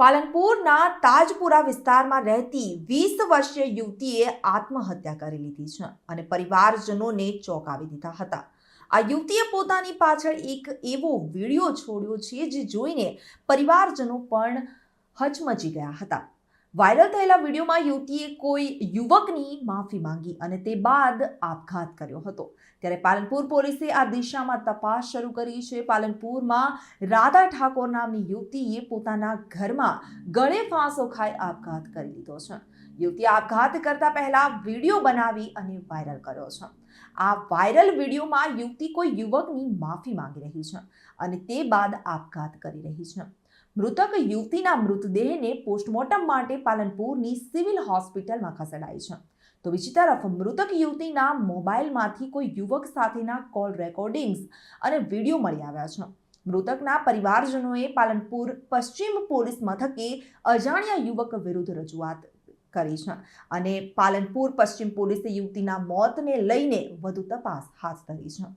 પાલનપુરના તાજપુરા વિસ્તારમાં રહેતી 20 વર્ષીય યુવતીએ આત્મહત્યા કરી લીધી છે અને પરિવારજનોને ચોંકાવી દીધા હતા. આ યુવતીએ પોતાની પાછળ એક એવો વિડીયો છોડ્યો છે જે જોઈને પરિવારજનો પણ હચમચી ગયા હતા. વાયરલ થયેલા વિડીયોમાં યુવતીએ કોઈ યુવકની માફી માંગી અને તે બાદ આપઘાત કર્યો હતો. ત્યારે પાલનપુર પોલીસે આ દિશામાં તપાસ શરૂ કરી છે. પાલનપુરમાં રાધા ઠાકોર નામની યુવતીએ પોતાના ઘરમાં ગળે ફાંસો ખાઈ આપઘાત કરી લીધો છે. યુવતીએ આપઘાત કરતા પહેલા વિડીયો બનાવી અને વાયરલ કર્યો છે. આ વાયરલ વિડીયોમાં યુવતી કોઈ યુવકની માફી માંગી રહી છે અને તે બાદ આપઘાત કરી રહી છે. મૃતક યુવતીના મૃતદેહને પોસ્ટમોર્ટમ માટે પાલનપુરની સિવિલ હોસ્પિટલમાં ખસેડાઈ છે. તો બીજી તરફ મૃતક યુવતીના મોબાઈલમાંથી કોઈ યુવક સાથેના કોલ રેકોર્ડિંગ્સ અને વિડીયો મળી આવ્યા છે. મૃતકના પરિવારજનોએ પાલનપુર પશ્ચિમ પોલીસ મથકે અજાણ્યા યુવક વિરુદ્ધ રજૂઆત કરી છે અને પાલનપુર પશ્ચિમ પોલીસે યુવતીના મોતને લઈને વધુ તપાસ હાથ ધરી છે.